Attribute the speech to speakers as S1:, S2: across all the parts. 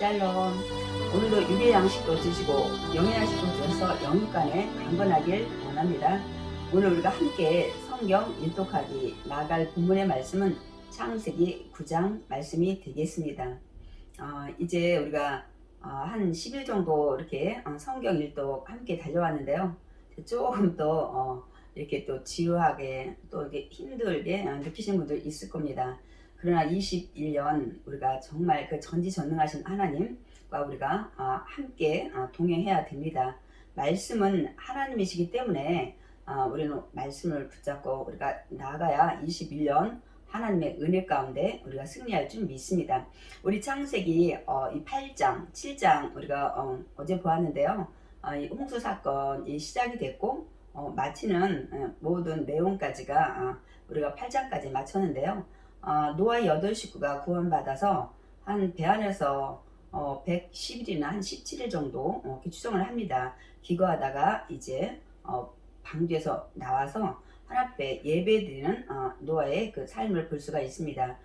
S1: 샬롬. 오늘도 육의 양식도 드시고 영의 양식도 드셔서 영육간에 강건하길 원합니다. 오늘 우리가 함께 성경 일독하기 나갈 본문의 말씀은 창세기 9장 말씀이 되겠습니다. 이제 우리가 한 10일 정도 이렇게 성경 일독 함께 달려왔는데요. 조금 더 이렇게 또 지루하게 또 이렇게 힘들게 느끼시는 분들 있을 겁니다. 그러나 21년 우리가 정말 그 전지전능하신 하나님과 우리가 함께 동행해야 됩니다. 말씀은 하나님이시기 때문에 우리는 말씀을 붙잡고 우리가 나아가야 21년 하나님의 은혜 가운데 우리가 승리할 줄 믿습니다. 우리 창세기 이 8장, 7장 우리가 어제 보았는데요. 이 홍수 사건이 시작이 됐고 마치는 모든 내용까지가 우리가 8장까지 마쳤는데요. 노아 8식구가 구원받아서 한 배 안에서 110일이나 한 17일 정도 이렇게 추정을 합니다. 기거하다가 이제 방주에서 나와서 하나님께 예배드리는 노아의 그 삶을 볼 수가 있습니다.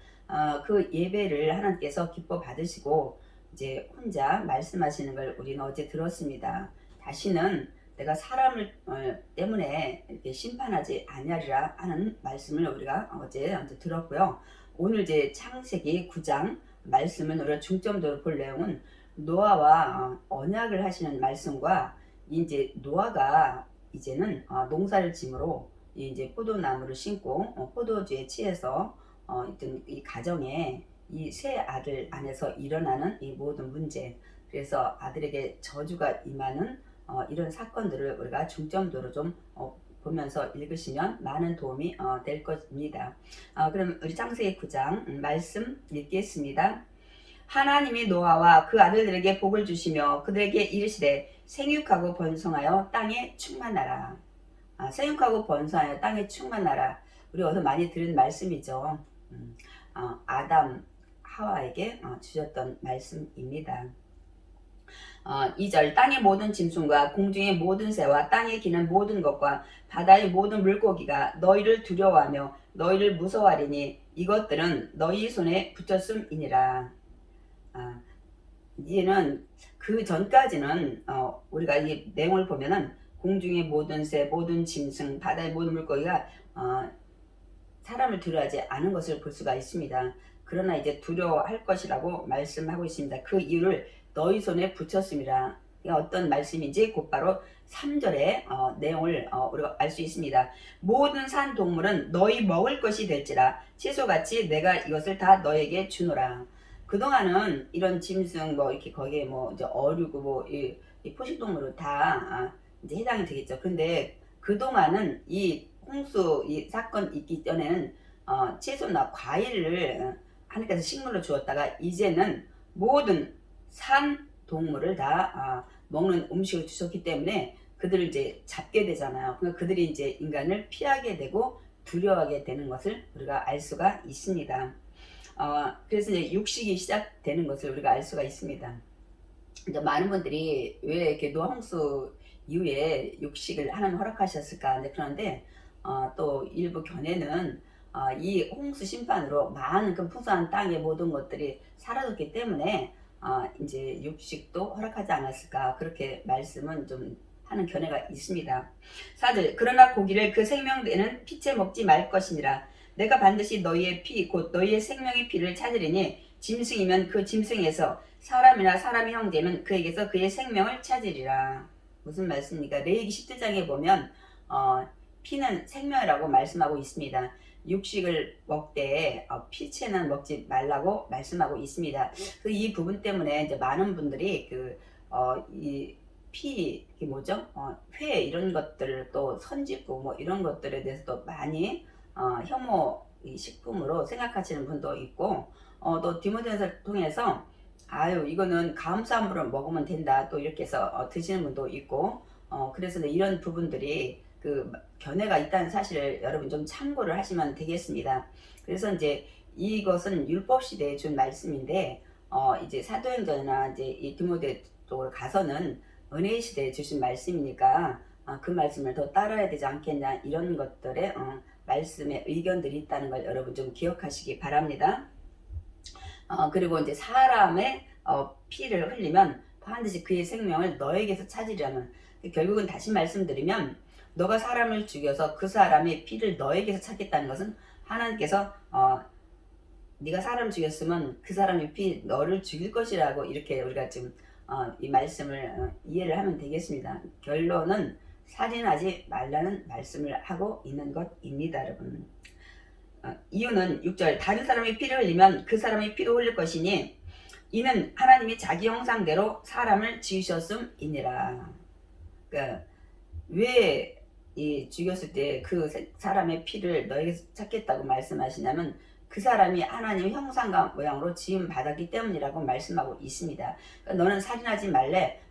S1: 그 예배를 하나님께서 기뻐 받으시고 이제 혼자 말씀하시는 걸 우리는 어제 들었습니다. 다시는 내가 사람을 때문에 이렇게 심판하지 아니하리라 하는 말씀을 우리가 어제 들었고요. 오늘 이제 창세기 9장 말씀은 우리가 중점적으로 볼 내용은 노아와 언약을 하시는 말씀과 이제 노아가 이제는 농사를 짐으로 이제 포도나무를 심고 포도주에 취해서 있던 이 가정에 이 세 아들 안에서 일어나는 이 모든 문제, 그래서 아들에게 저주가 임하는 이런 사건들을 우리가 중점적으로 좀 보면서 읽으시면 많은 도움이 될 것입니다. 그럼 우리 창세기 9장 말씀 읽겠습니다. 하나님이 노아와 그 아들들에게 복을 주시며 그들에게 이르시되 생육하고 번성하여 땅에 충만하라. 생육하고 번성하여 땅에 충만하라. 우리 어서 많이 들은 말씀이죠. 아담 하와에게 주셨던 말씀입니다. 2절 땅의 모든 짐승과 공중의 모든 새와 땅에 기는 모든 것과 바다의 모든 물고기가 너희를 두려워하며 너희를 무서워하리니 이것들은 너희 손에 붙였음이니라. 이제는 그 전까지는 우리가 이 내용을 보면은 공중의 모든 새, 모든 짐승, 바다의 모든 물고기가 사람을 두려워하지 않은 것을 볼 수가 있습니다. 그러나 이제 두려워할 것이라고 말씀하고 있습니다. 그 이유를 너희 손에 붙였습니다. 어떤 말씀인지 곧바로 3절의 내용을 우리가 알 수 있습니다. 모든 산 동물은 너희 먹을 것이 될지라 채소같이 내가 이것을 다 너에게 주노라. 그동안은 이런 짐승 이렇게 거기에 이제 어류고 이 포식동물은 다 이제 해당이 되겠죠. 근데 그동안은 이 홍수 이 사건 있기 전에는 채소나 과일을 하나님께서 식물로 주었다가 이제는 모든 산 동물을 다 먹는 음식을 주셨기 때문에 그들을 이제 잡게 되잖아요. 그러니까 그들이 이제 인간을 피하게 되고 두려워하게 되는 것을 우리가 알 수가 있습니다. 그래서 이제 육식이 시작되는 것을 우리가 알 수가 있습니다. 이제 많은 분들이 왜 이렇게 노홍수 이후에 육식을 하나님 허락하셨을까? 그런데 또 일부 견해는 이 홍수 심판으로 많은 그 풍성한 땅의 모든 것들이 사라졌기 때문에 이제 육식도 허락하지 않았을까, 그렇게 말씀은 좀 하는 견해가 있습니다. 4절 그러나 고기를 그 생명되는 피채 먹지 말 것이니라. 내가 반드시 너희의 피 곧 너희의 생명의 피를 찾으리니 짐승이면 그 짐승에서 사람이나 사람의 형제면 그에게서 그의 생명을 찾으리라. 무슨 말씀입니까? 레위기 10장에 보면 피는 생명이라고 말씀하고 있습니다. 육식을 먹되 피채는 먹지 말라고 말씀하고 있습니다. 이 부분 때문에 이제 많은 분들이 이 피, 이게 뭐죠? 회 이런 것들을 또 선짓고 이런 것들에 대해서도 많이 혐오 식품으로 생각하시는 분도 있고 또 디모데전서를 통해서 이거는 감사함으로 먹으면 된다 또 이렇게 해서 드시는 분도 있고 그래서 이런 부분들이 그 견해가 있다는 사실을 여러분 좀 참고를 하시면 되겠습니다. 그래서 이제 이것은 율법 시대에 준 말씀인데 이제 사도행전이나 이제 이 디모데 쪽으로 가서는 은혜 시대에 주신 말씀이니까 그 말씀을 더 따라야 되지 않겠냐, 이런 것들의 말씀의 의견들이 있다는 걸 여러분 좀 기억하시기 바랍니다. 그리고 이제 사람의 피를 흘리면 반드시 그의 생명을 너에게서 찾으려는, 결국은 다시 말씀드리면 너가 사람을 죽여서 그 사람의 피를 너에게서 찾겠다는 것은 하나님께서 네가 사람 죽였으면 그 사람의 피 너를 죽일 것이라고 이렇게 우리가 지금 이 말씀을 이해를 하면 되겠습니다. 결론은 살인하지 말라는 말씀을 하고 있는 것입니다, 여러분. 이유는 6절, 다른 사람의 피를 흘리면 그 사람의 피도 흘릴 것이니 이는 하나님이 자기 형상대로 사람을 지으셨음이니라. 그러니까 왜 이 죽였을 때 그 사람의 피를 너에게 찾겠다고 말씀하시냐면 그 사람이 하나님의 형상과 모양으로 지음 받았기 때문이라고 말씀하고 있습니다. 그러니까 너는 살인하지 말되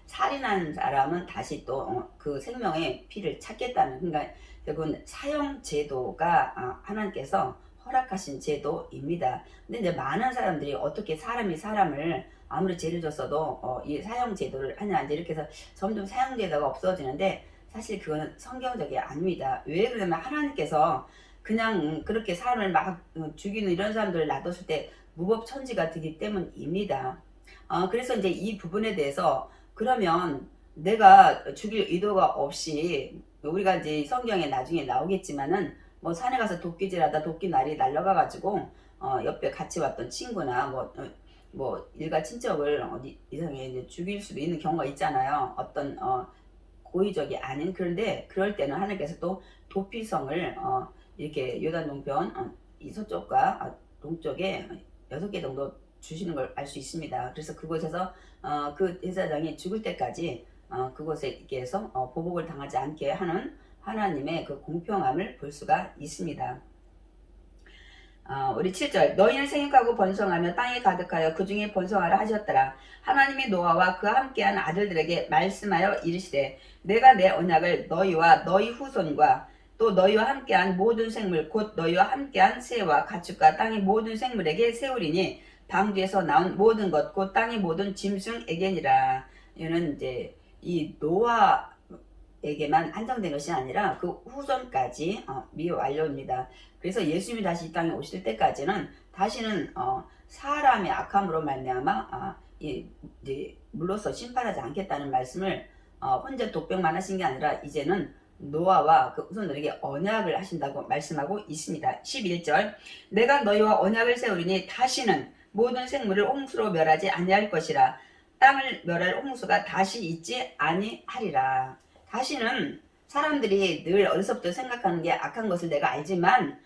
S1: 살인한 사람은 다시 또 그 생명의 피를 찾겠다는, 그러니까 결국은 사형 제도가 하나님께서 허락하신 제도입니다. 근데 이제 많은 사람들이 어떻게 사람이 사람을 아무리 죄를 졌어도 이 사형 제도를 하냐, 이제 이렇게 해서 점점 사형 제도가 없어지는데 사실 그거는 성경적이 아닙니다. 왜 그러냐면 하나님께서 그냥 그렇게 사람을 막 죽이는 이런 사람들을 놔뒀을 때 무법천지가 되기 때문입니다. 그래서 이제 이 부분에 대해서 그러면 내가 죽일 의도가 없이, 우리가 이제 성경에 나중에 나오겠지만은 뭐 산에 가서 도끼질하다 도끼날이 날라가가지고 옆에 같이 왔던 친구나 뭐 일가 친척을 어디 이상하게 이제 죽일 수도 있는 경우가 있잖아요. 어떤 고의적이 아닌. 그런데 그럴 때는 하나님께서 또 도피성을 이렇게 요단 동편 이 서쪽과 동쪽에 6개 정도 주시는 걸 알 수 있습니다. 그래서 그곳에서 그 제사장이 죽을 때까지 그곳에 있게 해서 보복을 당하지 않게 하는 하나님의 그 공평함을 볼 수가 있습니다. 우리 7절, 너희는 생육하고 번성하며 땅에 가득하여 그 중에 번성하라 하셨더라. 하나님이 노아와 그와 함께한 아들들에게 말씀하여 이르시되 내가 내 언약을 너희와 너희 후손과 또 너희와 함께한 모든 생물 곧 너희와 함께한 새와 가축과 땅의 모든 생물에게 세우리니 방주에서 나온 모든 것 곧 땅의 모든 짐승에게니라. 이는 이제 이 노아에게만 한정된 것이 아니라 그 후손까지 미완료입니다. 그래서 예수님이 다시 이 땅에 오실 때까지는 다시는 사람의 악함으로 말미암아 이제 물로서 심판하지 않겠다는 말씀을 혼자 독백만 하신 게 아니라 이제는 노아와 그 후손들에게 언약을 하신다고 말씀하고 있습니다. 11절, 내가 너희와 언약을 세우리니 다시는 모든 생물을 홍수로 멸하지 아니할 것이라. 땅을 멸할 홍수가 다시 있지 아니하리라. 다시는 사람들이 늘 어디서부터 생각하는 게 악한 것을 내가 알지만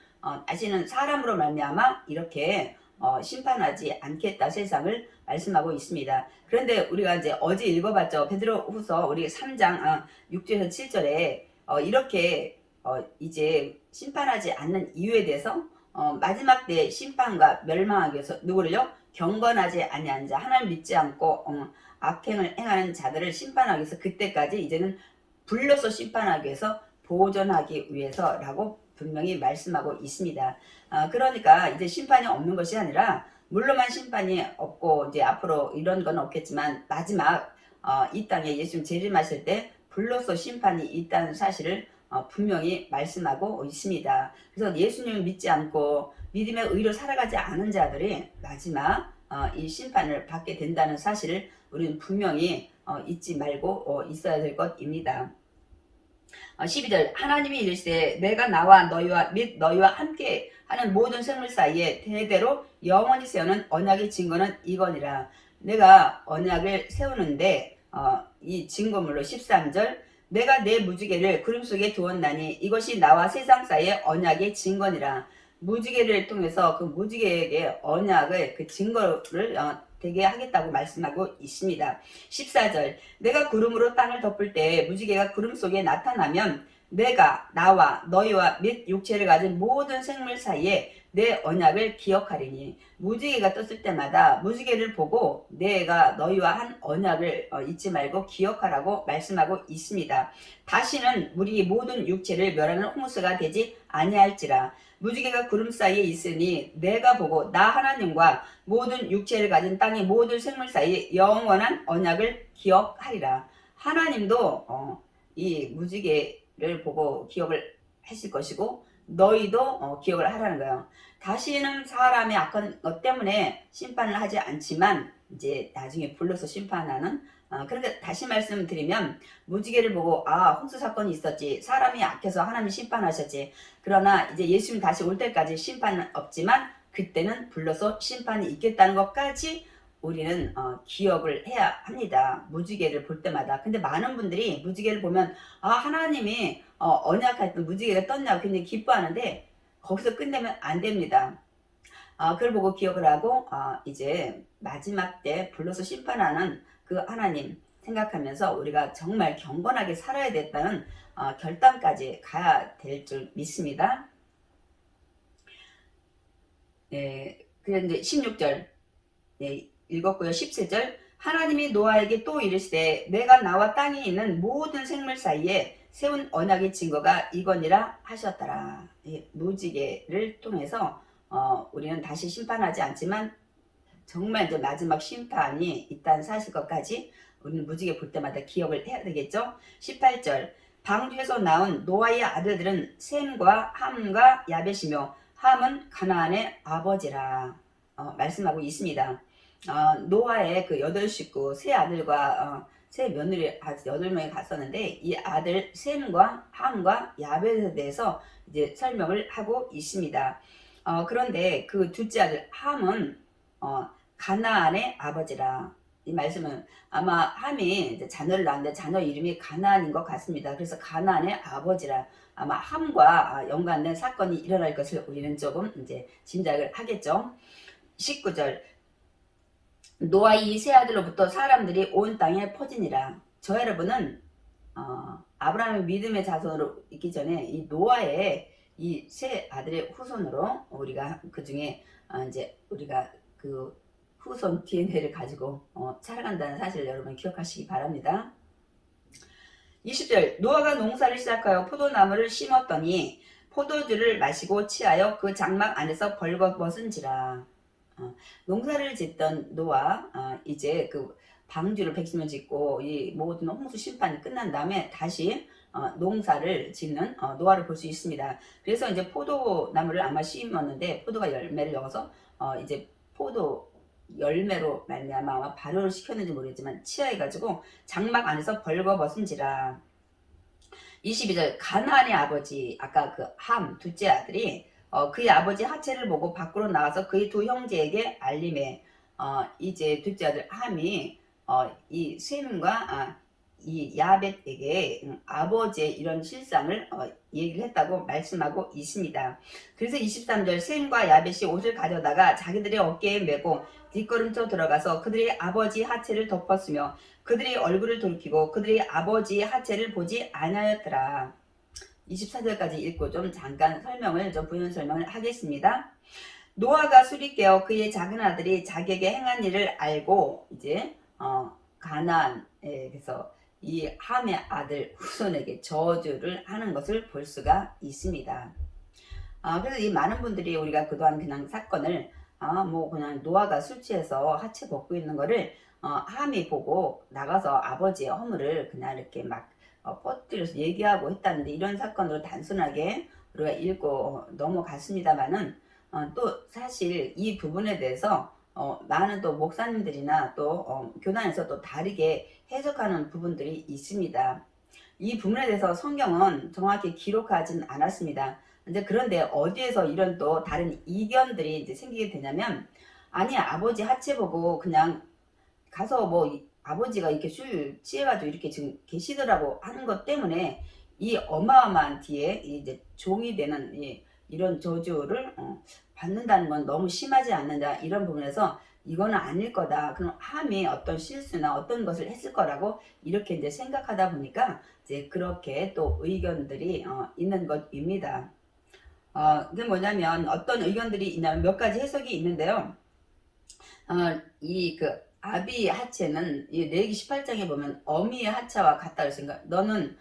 S1: 다시는 사람으로 말미암아 이렇게 심판하지 않겠다 세상을 말씀하고 있습니다. 그런데 우리가 이제 어제 읽어봤죠. 베드로후서 우리 3장 6절에서 7절에 이렇게 이제 심판하지 않는 이유에 대해서 마지막 때 심판과 멸망하기 위해서 누구를요? 경건하지 아니한 자, 하나님 믿지 않고 악행을 행하는 자들을 심판하기 위해서 그때까지 이제는 불로서 심판하기 위해서 보존하기 위해서라고 분명히 말씀하고 있습니다. 그러니까 이제 심판이 없는 것이 아니라 물로만 심판이 없고 이제 앞으로 이런 건 없겠지만 마지막 이 땅에 예수님 재림하실 때 불로서 심판이 있다는 사실을 분명히 말씀하고 있습니다. 그래서 예수님을 믿지 않고 믿음의 의로 살아가지 않은 자들이 마지막 이 심판을 받게 된다는 사실을 우리는 분명히 잊지 말고 있어야 될 것입니다. 12절, 하나님이 이르시되 내가 나와 너희와 및 너희와 함께 하는 모든 생물 사이에 대대로 영원히 세우는 언약의 증거는 이거니라. 내가 언약을 세우는데 이 증거물로 13절, 내가 내 무지개를 구름 속에 두었나니 이것이 나와 세상 사이의 언약의 증거니라. 무지개를 통해서 그 무지개에게 언약의 그 증거를 되게 하겠다고 말씀하고 있습니다. 14절, 내가 구름으로 땅을 덮을 때 무지개가 구름 속에 나타나면 내가 나와 너희와 및 육체를 가진 모든 생물 사이에 내 언약을 기억하리니. 무지개가 떴을 때마다 무지개를 보고 내가 너희와 한 언약을 잊지 말고 기억하라고 말씀하고 있습니다. 다시는 우리 모든 육체를 멸하는 홍수가 되지 아니할지라. 무지개가 구름 사이에 있으니 내가 보고 나 하나님과 모든 육체를 가진 땅의 모든 생물 사이에 영원한 언약을 기억하리라. 하나님도 이 무지개를 보고 기억을 하실 것이고 너희도 기억을 하라는 거예요. 다시는 사람의 악한 것 때문에 심판을 하지 않지만 이제 나중에 불러서 심판하는, 그러니까 다시 말씀드리면 무지개를 보고 홍수 사건이 있었지, 사람이 악해서 하나님 심판하셨지, 그러나 이제 예수님 다시 올 때까지 심판은 없지만 그때는 불러서 심판이 있겠다는 것까지 우리는 기억을 해야 합니다. 무지개를 볼 때마다. 근데 많은 분들이 무지개를 보면 하나님이 언약할 때 무지개가 떴냐고 굉장히 기뻐하는데 거기서 끝내면 안 됩니다. 그걸 보고 기억을 하고 이제 마지막 때 불러서 심판하는 그 하나님 생각하면서 우리가 정말 경건하게 살아야 됐다는 결단까지 가야 될 줄 믿습니다. 네, 그래서 이제 16절 읽었고요. 17절 하나님이 노아에게 또 이르시되 내가 나와 땅에 있는 모든 생물 사이에 세운 언약의 증거가 이거니라 하셨더라. 무지개를 통해서 우리는 다시 심판하지 않지만 정말 이제 마지막 심판이 있다는 사실 것까지 우리는 무지개 볼 때마다 기억을 해야 되겠죠. 18절 방주에서 나온 노아의 아들들은 셈과 함과 야벳이며 함은 가나안의 아버지라 말씀하고 있습니다. 노아의 그 8식구 세 아들과 세 며느리 8명이 갔었는데 이 아들 셈과 함과 야벳에 대해서 이제 설명을 하고 있습니다. 그런데 그 둘째 아들 함은 가나안의 아버지라. 이 말씀은 아마 함이 이제 자녀를 낳았는데 자녀 이름이 가나안인 것 같습니다. 그래서 가나안의 아버지라. 아마 함과 연관된 사건이 일어날 것을 우리는 조금 이제 짐작을 하겠죠. 19절 노아의 이 세 아들로부터 사람들이 온 땅에 퍼지니라. 저 여러분은 아브라함의 믿음의 자손으로 있기 전에 이 노아의 이 세 아들의 후손으로 우리가 그 중에 이제 우리가 그 후손 DNA를 가지고 살아간다는 사실을 여러분 기억하시기 바랍니다. 20절 노아가 농사를 시작하여 포도나무를 심었더니 포도주를 마시고 취하여 그 장막 안에서 벌거벗은지라. 농사를 짓던 노아 이제 그 방주를 백성을 짓고 이 모든 홍수 심판이 끝난 다음에 다시 농사를 짓는 노아를 볼 수 있습니다. 그래서 이제 포도나무를 아마 심었는데 포도가 열매를 먹어서 이제 포도 열매로 말미암아 아마 발효를 시켰는지 모르겠지만 취하해가지고 장막 안에서 벌거벗은지라. 22절 가나안의 아버지 아까 그 함 둘째 아들이 그의 아버지 하체를 보고 밖으로 나가서 그의 두 형제에게 알림해 이제 둘째 아들 함이 이 셈과 이 야벳에게 아버지의 이런 실상을 얘기를 했다고 말씀하고 있습니다. 그래서 23절 셈과 야벳이 옷을 가져다가 자기들의 어깨에 메고 뒷걸음쳐 들어가서 그들의 아버지 하체를 덮었으며 그들의 얼굴을 돌이키고 그들의 아버지 하체를 보지 아니하였더라. 24절까지 읽고 좀 잠깐 부연 설명을 하겠습니다. 노아가 술이 깨어 그의 작은 아들이 자기에게 행한 일을 알고 이제 가나안에서 이 함의 아들 후손에게 저주를 하는 것을 볼 수가 있습니다. 그래서 이 많은 분들이 우리가 그동안 그냥 사건을 뭐 그냥 노아가 술 취해서 하체 벗고 있는 거를 함이 보고 나가서 아버지의 허물을 그냥 이렇게 막 퍼뜨려서 얘기하고 했다는데 이런 사건으로 단순하게 우리가 읽고 넘어갔습니다만은 또 사실 이 부분에 대해서 많은 또 목사님들이나 또 교단에서 또 다르게 해석하는 부분들이 있습니다. 이 부분에 대해서 성경은 정확히 기록하진 않았습니다. 그런데 어디에서 이런 또 다른 이견들이 이제 생기게 되냐면 아니 아버지 하체 보고 그냥 가서 뭐 아버지가 이렇게 술 취해가지고 이렇게 지금 계시더라고 하는 것 때문에 이 어마어마한 뒤에 이제 종이 되는 이런 저주를 받는다는 건 너무 심하지 않느냐 이런 부분에서 이거는 아닐 거다. 그럼 함이 어떤 실수나 어떤 것을 했을 거라고 이렇게 이제 생각하다 보니까 이제 그렇게 또 의견들이 있는 것입니다. 그게 뭐냐면 어떤 의견들이 있냐면 몇 가지 해석이 있는데요. 이 그 아비의 하체는 이 레위기 18장에 보면 어미의 하체와 같다 그랬으니까 너는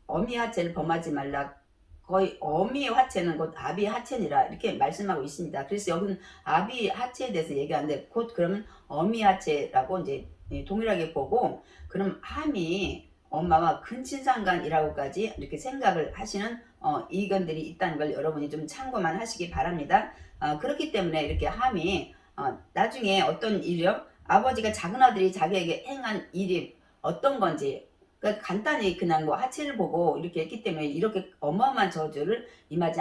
S1: 어미의 하체를 범하지 말라. 거의 어미의 하체는 곧 아비의 하체니라 이렇게 말씀하고 있습니다. 그래서 여기는 아비의 하체에 대해서 얘기하는데 곧 그러면 어미의 하체라고 이제 동일하게 보고 그럼 함이 엄마와 근친상간이라고까지 이렇게 생각을 하시는 의견들이 있다는 걸 여러분이 좀 참고만 하시기 바랍니다. 그렇기 때문에 이렇게 함이 나중에 어떤 일이요? 아버지가 작은 아들이 자기에게 행한 일이 어떤 건지, 그러니까 간단히 그냥 뭐 하체를 보고 이렇게 했기 때문에 이렇게 어마어마한 저주를 임하지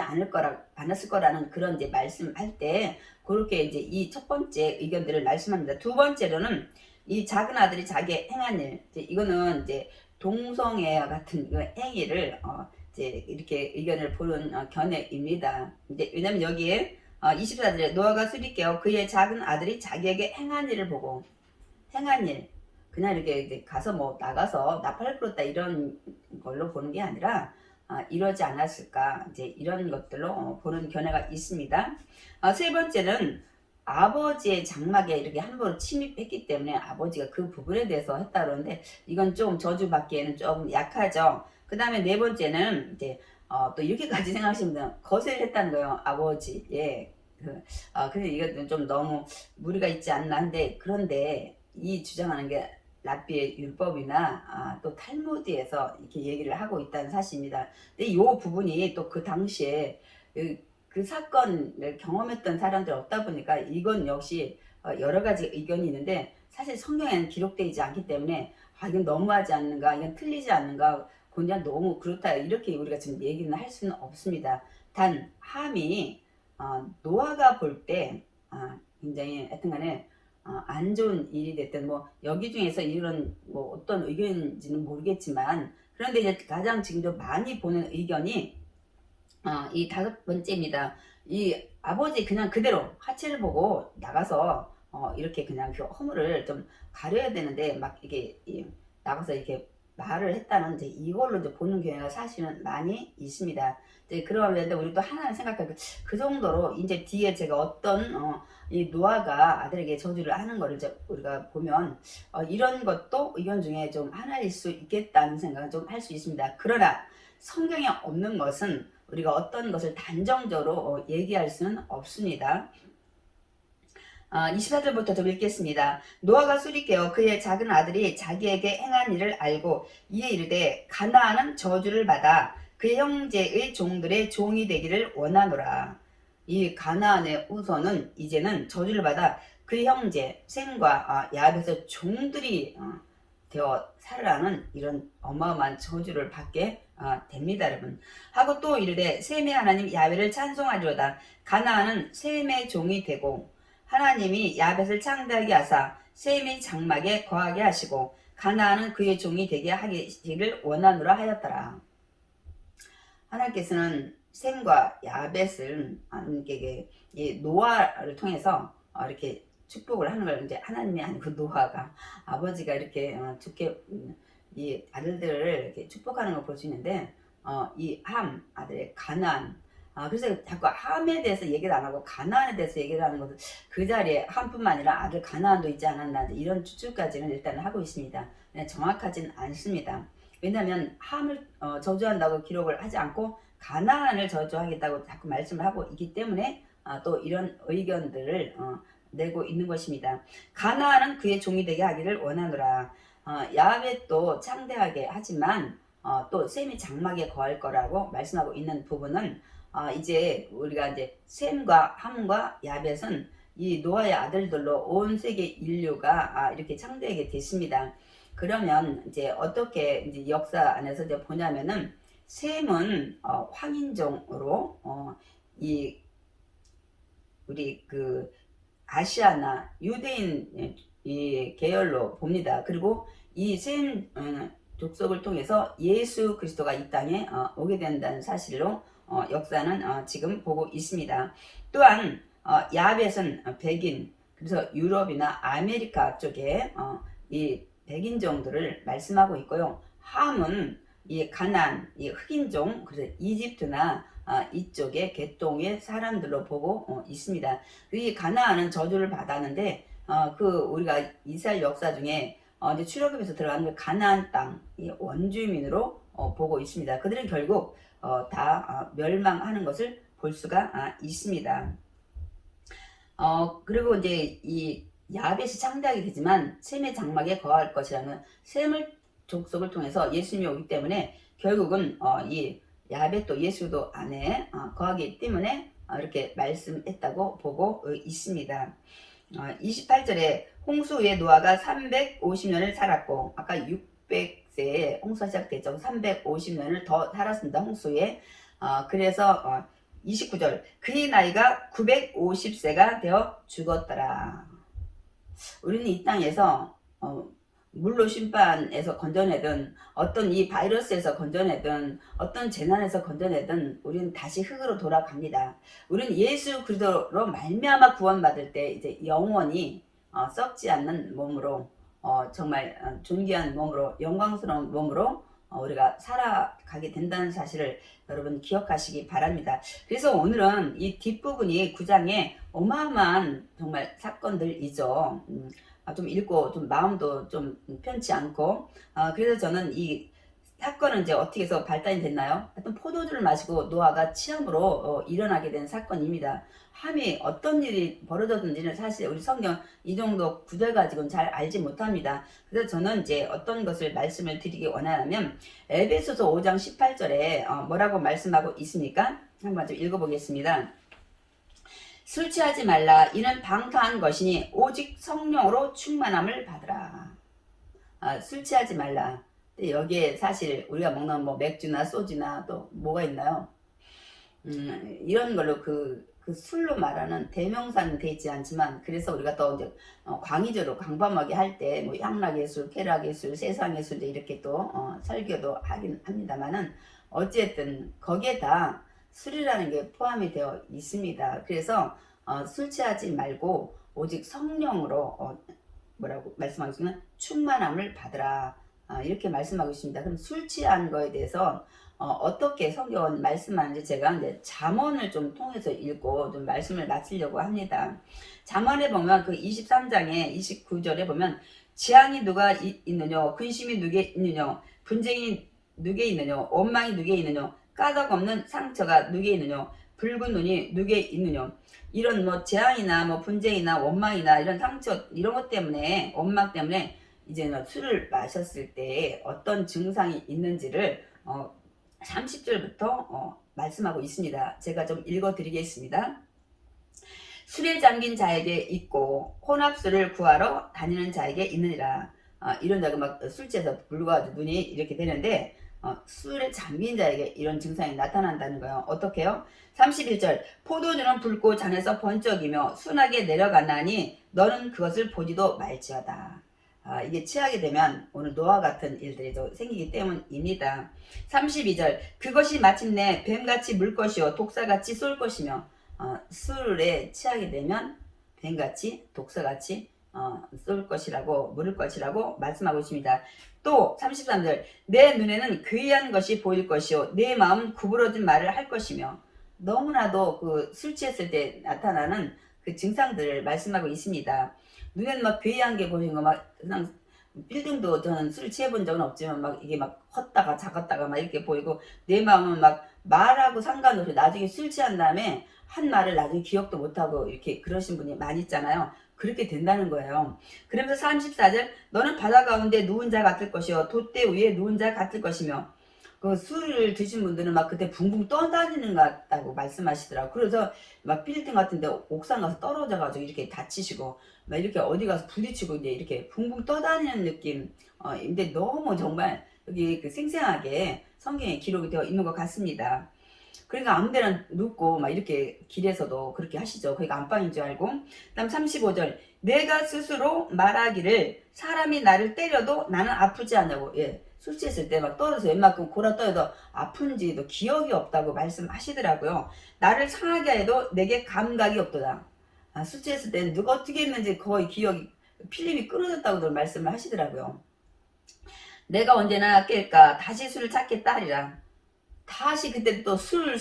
S1: 않았을 거라는 그런 이제 말씀할 때 그렇게 이제 이 첫 번째 의견들을 말씀합니다. 두 번째로는 이 작은 아들이 자기 행한 일, 이거는 이제 동성애 같은 행위를 이제 이렇게 의견을 보는 견해입니다. 이제 왜냐면 여기에 24절에 노아가 술이 깨어 그의 작은 아들이 자기에게 행한 일을 보고, 행한 일, 그냥 이렇게 이제 가서 뭐 나가서 나팔을 불었다 이런 걸로 보는 게 아니라 이러지 않았을까, 이제 이런 것들로 보는 견해가 있습니다. 세 번째는 아버지의 장막에 이렇게 함부로 침입했기 때문에 아버지가 그 부분에 대해서 했다 그러는데 이건 좀 저주받기에는 조금 약하죠. 그 다음에 네 번째는 이제 또 이렇게까지 생각하시면 거세를 했다는 거예요, 아버지의. 그래서 이것도 좀 너무 무리가 있지 않나 한데, 그런데 이 주장하는 게 랍비의 율법이나 또 탈무드에서 이렇게 얘기를 하고 있다는 사실입니다. 근데 이 부분이 또 그 당시에 그 사건을 경험했던 사람들 없다 보니까 이건 역시 여러 가지 의견이 있는데 사실 성경에는 기록되어 있지 않기 때문에 이건 너무하지 않는가, 이건 틀리지 않는가, 그냥 너무 그렇다 이렇게 우리가 지금 얘기는 할 수는 없습니다. 단 함이 노아가 볼 때 굉장히 하여튼간에 안 좋은 일이 됐든 뭐 여기 중에서 이런 뭐 어떤 의견인지는 모르겠지만, 그런데 이제 가장 지금도 많이 보는 의견이 이 다섯 번째입니다. 이 아버지 그냥 그대로 하체를 보고 나가서 이렇게 그냥 그 허물을 좀 가려야 되는데 막 이게 나가서 이렇게 말을 했다는 이제 이걸로 이제 보는 경우가 사실은 많이 있습니다. 이제 그러면 우리 또 하나는 생각할 그 정도로 이제 뒤에 제가 어떤 이 노아가 아들에게 저주를 하는 거를 이제 우리가 보면 이런 것도 의견 중에 좀 하나일 수 있겠다는 생각을 좀 할 수 있습니다. 그러나 성경에 없는 것은 우리가 어떤 것을 단정적으로 얘기할 수는 없습니다. 24절부터 좀 읽겠습니다. 노아가 술이 깨어 그의 작은 아들이 자기에게 행한 일을 알고 이에 이르되 가나안은 저주를 받아 그의 형제의 종들의 종이 되기를 원하노라. 이 가나안의 후손은 이제는 저주를 받아 그의 형제 셈과 야벳의 종들이 되어 살아가는 이런 어마어마한 저주를 받게 됩니다, 여러분. 하고 또 이르되 셈의 하나님 야훼를 찬송하리로다. 가나안은 셈의 종이 되고 하나님이 야벳을 창대하게 하사 셈의 장막에 거하게 하시고 가나안은 그의 종이 되게 하기를 원하노라 하였더라. 하나님께서는 셈과 야벳을 하나님께 노아를 통해서 이렇게 축복을 하는 걸, 이제 하나님이 아니고 노아가, 아버지가 이렇게 좋게 이 아들들을 이렇게 축복하는 걸 볼 수 있는데 이 함 아들의 가나안, 그래서 자꾸 함에 대해서 얘기를 안 하고 가나안에 대해서 얘기를 하는 것은 그 자리에 함뿐만 아니라 아들 가나안도 있지 않았나, 이런 추측까지는 일단 하고 있습니다. 정확하진 않습니다. 왜냐하면 함을 저주한다고 기록을 하지 않고 가나안을 저주하겠다고 자꾸 말씀을 하고 있기 때문에 또 이런 의견들을 내고 있는 것입니다. 가나안은 그의 종이 되게 하기를 원하노라. 야훼도 창대하게 하지만 또 셈이 장막에 거할 거라고 말씀하고 있는 부분은 이제 우리가 이제 셈과 함과 야벳은 이 노아의 아들들로 온 세계 인류가 이렇게 창대하게 됐습니다. 그러면 이제 어떻게 이제 역사 안에서 이제 보냐면은 셈은 황인종으로 이 우리 그 아시아나 유대인 이 계열로 봅니다. 그리고 이 셈 족속을 통해서 예수 그리스도가 이 땅에 오게 된다는 사실로 역사는 지금 보고 있습니다. 또한 야벳은 백인, 그래서 유럽이나 아메리카 쪽에 이 백인종들을 말씀하고 있고요. 함은 이 가나안, 이 흑인종, 그래서 이집트나 이쪽의 계통의 사람들로 보고 있습니다. 이 가나안은 저주를 받았는데 그 우리가 이스라엘 역사 중에 이제 출애굽에서 들어가는 그 가나안 땅 이 원주민으로 보고 있습니다. 그들은 결국 다 멸망하는 것을 볼 수가 있습니다. 그리고 이제 이 야벳이 창대하게 되지만 셈의 장막에 거할 것이라는 셈을 족속을 통해서 예수님이 오기 때문에 결국은 이 야벳도 예수도 안에 거하기 때문에 이렇게 말씀했다고 보고 있습니다. 28절에 홍수 후에 노아가 350년을 살았고, 아까 600세에 홍수가 시작됐죠. 350년을 더 살았습니다. 홍수에. 그래서 29절, 그의 나이가 950세가 되어 죽었더라. 우리는 이 땅에서 물로 심판에서 건져내든 어떤 이 바이러스에서 건져내든 어떤 재난에서 건져내든 우리는 다시 흙으로 돌아갑니다. 우리는 예수 그리스도로 말미암아 구원받을 때 이제 영원히 썩지 않는 몸으로 정말 존귀한 몸으로 영광스러운 몸으로 우리가 살아가게 된다는 사실을 여러분 기억하시기 바랍니다. 그래서 오늘은 이 뒷부분이 9장에 어마어마한 정말 사건들이죠. 좀 읽고 좀 마음도 좀 편치 않고 그래서 저는 이 사건은 이제 어떻게 해서 발단이 됐나요? 하여튼 포도주를 마시고 노아가 취함으로 일어나게 된 사건입니다. 함이 어떤 일이 벌어졌는지는 사실 우리 성경 이 정도 구절 가지고는 잘 알지 못합니다. 그래서 저는 이제 어떤 것을 말씀을 드리기 원하냐면 에베소서 5장 18절에 뭐라고 말씀하고 있습니까? 한번 좀 읽어보겠습니다. 술 취하지 말라. 이는 방탕한 것이니 오직 성령으로 충만함을 받으라. 술 취하지 말라. 여기에 사실 우리가 먹는 뭐 맥주나 소주나 또 뭐가 있나요? 이런 걸로 그 술로 말하는 대명사는 돼 있지 않지만 그래서 우리가 또 이제 광의적으로 광범하게 할 때 뭐 향락의 술, 쾌락의 술, 세상의 술 이렇게 또 설교도 하긴 합니다만은 어쨌든 거기에 다 술이라는 게 포함이 되어 있습니다. 그래서 술 취하지 말고 오직 성령으로 뭐라고 말씀하시면 충만함을 받으라. 이렇게 말씀하고 있습니다. 그럼 술 취한 거에 대해서 어떻게 성경은 말씀하는지 제가 이제 잠언을 좀 통해서 읽고 좀 말씀을 마치려고 합니다. 잠언에 보면 그 23장에 29절에 보면 재앙이 누가 있느냐, 근심이 누게 있느냐, 분쟁이 누게 있느냐, 원망이 누게 있느냐, 까닭 없는 상처가 누게 있느냐, 붉은 눈이 누게 있느냐. 이런 뭐 재앙이나 뭐 분쟁이나 원망이나 이런 상처 이런 것 때문에 원망 때문에 이제는 술을 마셨을 때 어떤 증상이 있는지를 30절부터 말씀하고 있습니다. 제가 좀 읽어드리겠습니다. 술에 잠긴 자에게 있고 혼합술을 구하러 다니는 자에게 있느니라. 이런 자가 막 술 취해서 불과하고 눈이 이렇게 되는데 술에 잠긴 자에게 이런 증상이 나타난다는 거예요. 어떻게요? 31절 포도주는 붉고 잔에서 번쩍이며 순하게 내려가나니 너는 그것을 보지도 말지어다. 이게 취하게 되면 오늘 노아 같은 일들이 생기기 때문입니다. 32절 그것이 마침내 뱀같이 물 것이요 독사같이 쏠 것이며 술에 취하게 되면 뱀같이 독사같이 쏠 것이라고 물을 것이라고 말씀하고 있습니다. 또 33절 내 눈에는 괴이한 것이 보일 것이요 내 마음은 구부러진 말을 할 것이며 너무나도 그 술 취했을 때 나타나는 그 증상들을 말씀하고 있습니다. 눈에는 막 괴이한 게 보이는 거 막 그냥 빌딩도 저는 술 취해본 적은 없지만 막 이게 막 컸다가 작았다가 막 이렇게 보이고 내 마음은 막 말하고 상관없이 나중에 술 취한 다음에 한 말을 나중에 기억도 못하고 이렇게 그러신 분이 많이 있잖아요. 그렇게 된다는 거예요. 그러면서 34절 너는 바다 가운데 누운 자 같을 것이요 돛대 위에 누운 자 같을 것이며 그 술을 드신 분들은 막 그때 붕붕 떠다니는 것 같다고 말씀하시더라고요. 그래서 막 빌딩 같은 데 옥상 가서 떨어져가지고 이렇게 다치시고 막 이렇게 어디 가서 부딪히고 이제 이렇게 붕붕 떠다니는 느낌. 근데 너무 정말 여기 그 생생하게 성경에 기록이 되어 있는 것 같습니다. 그러니까 아무데나 눕고 막 이렇게 길에서도 그렇게 하시죠. 그러니까 안방인 줄 알고. 그다음 35절 내가 스스로 말하기를 사람이 나를 때려도 나는 아프지 않냐고. 예. 술 취했을 때 막 떨어져서 웬만큼 골아 떨어도 아픈지도 기억이 없다고 말씀하시더라고요. 나를 상하게 해도 내게 감각이 없도다. 술 취했을 때는 누가 어떻게 했는지 거의 기억이 필름이 끊어졌다고도 말씀을 하시더라고요. 내가 언제나 깰까 다시 술을 찾겠다 하리라. 다시 그때 또 술을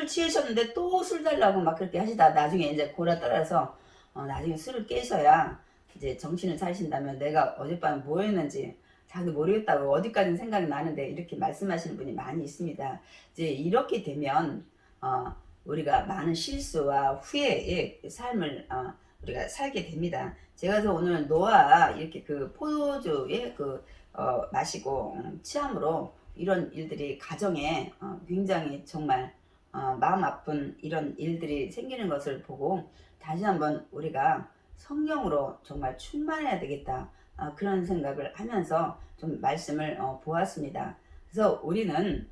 S1: 취하셨는데 또 술 달라고 막 그렇게 하시다 나중에 이제 골아 떨어서 나중에 술을 깨셔야 이제 정신을 차리신다면 내가 어젯밤에 뭐 했는지 자기도 모르겠다고 어디까지는 생각이 나는데 이렇게 말씀하시는 분이 많이 있습니다. 이제 이렇게 되면 우리가 많은 실수와 후회의 삶을 우리가 살게 됩니다. 제가 그래서 오늘 노아 이렇게 그 포도주의 그 마시고 치암으로 이런 일들이 가정에 굉장히 정말 마음 아픈 이런 일들이 생기는 것을 보고 다시 한번 우리가 성령으로 정말 충만해야 되겠다, 그런 생각을 하면서 좀 말씀을 보았습니다. 그래서 우리는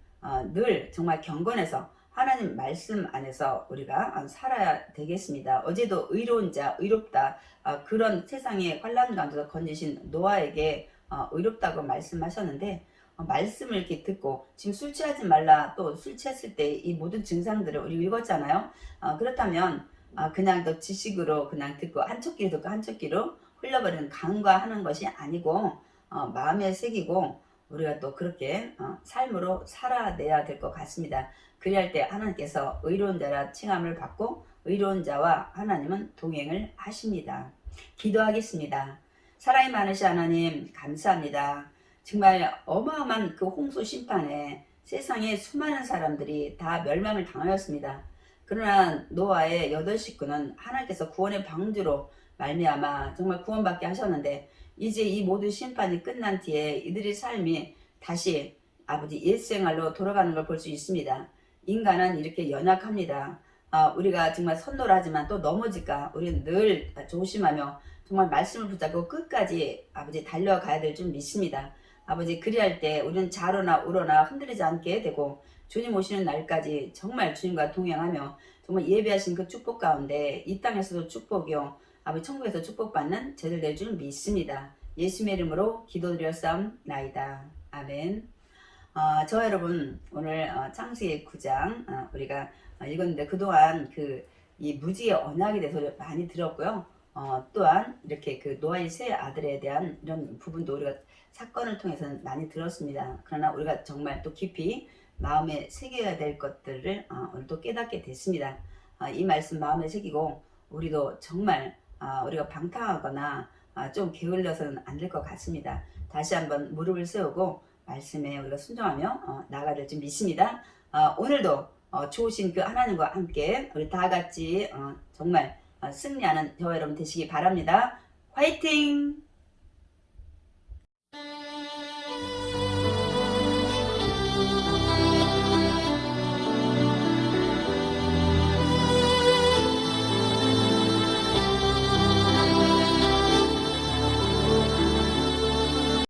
S1: 늘 정말 경건해서 하나님 말씀 안에서 우리가 살아야 되겠습니다. 어제도 의로운 자, 의롭다, 그런 세상의 환난 가운데서 건지신 노아에게 의롭다고 말씀하셨는데, 말씀을 이렇게 듣고 지금 술 취하지 말라, 또 술 취했을 때 이 모든 증상들을 우리 읽었잖아요. 그렇다면 그냥 또 지식으로 그냥 듣고 한쪽 귀로 듣고 한쪽 귀로 흘려버리는 간과하는 것이 아니고 마음에 새기고 우리가 또 그렇게 삶으로 살아내야 될 것 같습니다. 그리할 때 하나님께서 의로운 자라 칭함을 받고 의로운 자와 하나님은 동행을 하십니다. 기도하겠습니다. 사랑이 많으신 하나님, 감사합니다. 정말 어마어마한 그 홍수 심판에 세상에 수많은 사람들이 다 멸망을 당하였습니다. 그러나 노아의 8식구는 하나님께서 구원의 방주로 말미암아 정말 구원받게 하셨는데, 이제 이 모든 심판이 끝난 뒤에 이들의 삶이 다시 아버지 옛생활로 돌아가는 걸 볼 수 있습니다. 인간은 이렇게 연약합니다. 우리가 정말 선노하지만 또 넘어질까, 우리는 늘 조심하며 정말 말씀을 붙잡고 끝까지 아버지 달려가야 될 줄 믿습니다. 아버지, 그리할 때 우리는 좌로나 우로나 흔들리지 않게 되고 주님 오시는 날까지 정말 주님과 동행하며 정말 예배하신 그 축복 가운데 이 땅에서도 축복이요, 아버지 천국에서 축복받는 제들 될 줄 믿습니다. 예수님의 이름으로 기도드렸사옵나이다. 아멘. 저 여러분, 오늘 창세기 9장 우리가 읽었는데, 그동안 이 무지의 언약에 대해서 많이 들었고요. 또한 이렇게 그 노아의 세 아들에 대한 이런 부분도 우리가 사건을 통해서는 많이 들었습니다. 그러나 우리가 정말 또 깊이 마음에 새겨야 될 것들을 오늘 또 깨닫게 됐습니다. 이 말씀 마음에 새기고 우리도 정말 우리가 방탕하거나 좀 게을러서는 안 될 것 같습니다. 다시 한번 무릎을 세우고 말씀에 우리가 순종하며 나아가야 될 줄 믿습니다. 오늘도 좋으신 그 하나님과 함께 우리 다 같이 정말 승리하는 저와 여러분 되시기 바랍니다. 화이팅!